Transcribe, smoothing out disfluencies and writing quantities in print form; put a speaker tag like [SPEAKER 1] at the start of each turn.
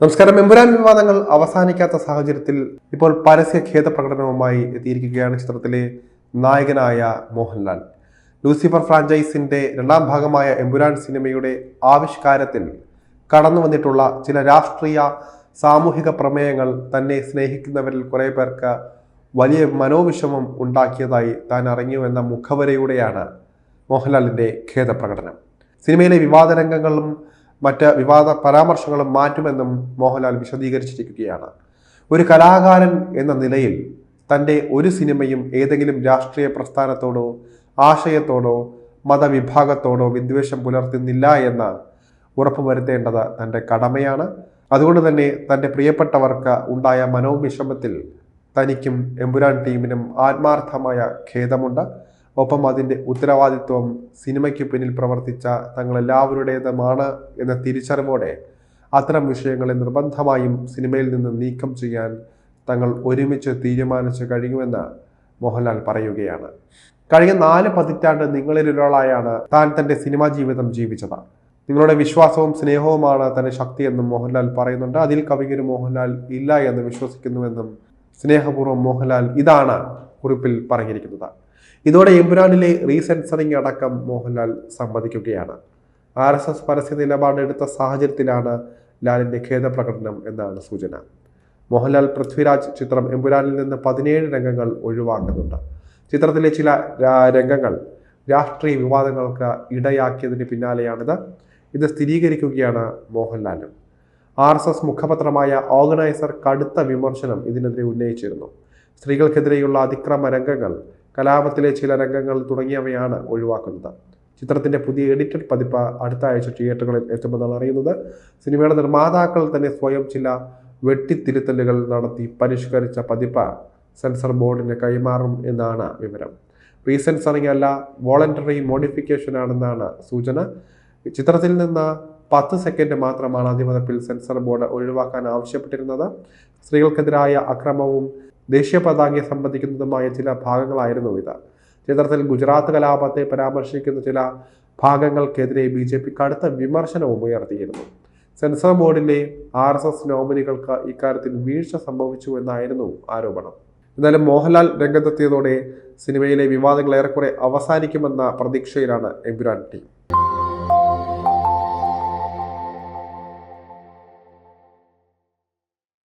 [SPEAKER 1] നമസ്കാരം. എമ്പുരാൻ വിവാദങ്ങൾ അവസാനിക്കാത്ത സാഹചര്യത്തിൽ ഇപ്പോൾ പരസ്യ ഖേദപ്രകടനവുമായി എത്തിയിരിക്കുകയാണ് ചിത്രത്തിലെ നായകനായ മോഹൻലാൽ. ലൂസിഫർ ഫ്രാഞ്ചൈസിന്റെ രണ്ടാം ഭാഗമായ എമ്പുരാൻ സിനിമയുടെ ആവിഷ്കാരത്തിൽ കടന്നു വന്നിട്ടുള്ള ചില രാഷ്ട്രീയ സാമൂഹിക പ്രമേയങ്ങൾ തന്നെ സ്നേഹിക്കുന്നവരിൽ കുറെ പേർക്ക് വലിയ മനോവിഷമം ഉണ്ടാക്കിയതായി താൻ അറിഞ്ഞുവെന്ന മുഖവരയോടെയാണ് മോഹൻലാലിന്റെ ഖേദപ്രകടനം. സിനിമയിലെ വിവാദ രംഗങ്ങളും മറ്റ് വിവാദ പരാമർശങ്ങളും മാറ്റുമെന്നും മോഹൻലാൽ വിശദീകരിച്ചിരിക്കുകയാണ്. ഒരു കലാകാരൻ എന്ന നിലയിൽ തൻ്റെ ഒരു സിനിമയും ഏതെങ്കിലും രാഷ്ട്രീയ പ്രസ്ഥാനത്തോടോ ആശയത്തോടോ മതവിഭാഗത്തോടോ വിദ്വേഷം പുലർത്തുന്നില്ല എന്ന് ഉറപ്പുവരുത്തേണ്ടത് തൻ്റെ കടമയാണ്. അതുകൊണ്ട് തന്നെ തൻ്റെ പ്രിയപ്പെട്ടവർക്ക് ഉണ്ടായ മനോവിഷമത്തിൽ തനിക്കും എമ്പുരാൻ ടീമിനും ആത്മാർത്ഥമായ ഖേദമുണ്ട്. ഒപ്പം അതിൻ്റെ ഉത്തരവാദിത്വം സിനിമയ്ക്ക് പിന്നിൽ പ്രവർത്തിച്ച തങ്ങളെല്ലാവരുടേതുമാണ് എന്ന തിരിച്ചറിവോടെ അത്തരം വിഷയങ്ങളെ നിർബന്ധമായും സിനിമയിൽ നിന്ന് നീക്കം ചെയ്യാൻ തങ്ങൾ ഒരുമിച്ച് തീരുമാനിച്ചു കഴിഞ്ഞുവെന്ന് മോഹൻലാൽ പറയുകയാണ്. കഴിഞ്ഞ 4 പതിറ്റാണ്ട് നിങ്ങളിലൊരാളായാണ് താൻ തൻ്റെ സിനിമാ ജീവിതം ജീവിച്ചത്. നിങ്ങളുടെ വിശ്വാസവും സ്നേഹവുമാണ് തൻ്റെ ശക്തിയെന്നും മോഹൻലാൽ പറയുന്നുണ്ട്. അതിൽ കവിഞ്ഞൊരു മോഹൻലാൽ ഇല്ല എന്ന് വിശ്വസിക്കുന്നുവെന്നും സ്നേഹപൂർവ്വം മോഹൻലാൽ ഇതാണ് കുറിപ്പിൽ പറഞ്ഞിരിക്കുന്നത്. ഇതോടെ എമ്പുരാനിലെ റീസെൻസറിംഗ് അടക്കം മോഹൻലാൽ സമ്മതിക്കുകയാണ്. RSS പരസ്യ നിലപാടെടുത്ത സാഹചര്യത്തിലാണ് ലാലിന്റെ ഖേദപ്രകടനം എന്നാണ് സൂചന. മോഹൻലാൽ പൃഥ്വിരാജ് ചിത്രം എമ്പുരാനിൽ നിന്ന് 17 രംഗങ്ങൾ ഒഴിവാക്കുന്നുണ്ട്. ചിത്രത്തിലെ ചില രംഗങ്ങൾ രാഷ്ട്രീയ വിവാദങ്ങൾക്ക് ഇടയാക്കിയതിന് പിന്നാലെയാണിത്. ഇത് സ്ഥിരീകരിക്കുകയാണ് മോഹൻലാലും. RSS മുഖപത്രമായ ഓർഗനൈസർ കടുത്ത വിമർശനം ഇതിനെതിരെ ഉന്നയിച്ചിരുന്നു. സ്ത്രീകൾക്കെതിരെയുള്ള അതിക്രമ രംഗങ്ങൾ, കലാപത്തിലെ ചില രംഗങ്ങൾ തുടങ്ങിയവയാണ് ഒഴിവാക്കുന്നത്. ചിത്രത്തിന്റെ പുതിയ എഡിറ്റഡ് പതിപ്പ് അടുത്ത ആഴ്ച തിയേറ്ററുകളിൽ എത്തുമെന്നാണ് അറിയുന്നത്. സിനിമയുടെ നിർമ്മാതാക്കൾ തന്നെ സ്വയം ചില വെട്ടിത്തിരുത്തലുകൾ നടത്തി പരിഷ്കരിച്ച പതിപ്പ് സെൻസർ ബോർഡിന് കൈമാറും എന്നാണ് വിവരം. റീസെൻസറിംഗ് അല്ല, വോളണ്ടറി മോഡിഫിക്കേഷൻ ആണെന്നാണ് സൂചന. ചിത്രത്തിൽ നിന്ന് 10 സെക്കൻഡ് മാത്രമാണ് ആദ്യപതിപ്പിൽ സെൻസർ ബോർഡ് ഒഴിവാക്കാൻ ആവശ്യപ്പെട്ടിരുന്നത്. സ്ത്രീകൾക്കെതിരായ അക്രമവും ദേശീയ പതാകയെ സംബന്ധിക്കുന്നതുമായ ചില ഭാഗങ്ങളായിരുന്നു ഇത്. ചിത്രത്തിൽ ഗുജറാത്ത് കലാപത്തെ പരാമർശിക്കുന്ന ചില ഭാഗങ്ങൾക്കെതിരെ BJP കടുത്ത വിമർശനവും ഉയർത്തിയിരുന്നു. സെൻസർ ബോർഡിലെ RSS നോമിനികൾക്ക് ഇക്കാര്യത്തിൽ വീഴ്ച സംഭവിച്ചു എന്നായിരുന്നു ആരോപണം. എന്നാലും മോഹൻലാൽ രംഗത്തെത്തിയതോടെ സിനിമയിലെ വിവാദങ്ങൾ ഏറെക്കുറെ അവസാനിക്കുമെന്ന പ്രതീക്ഷയിലാണ് എമ്പുരാൻ ടീം.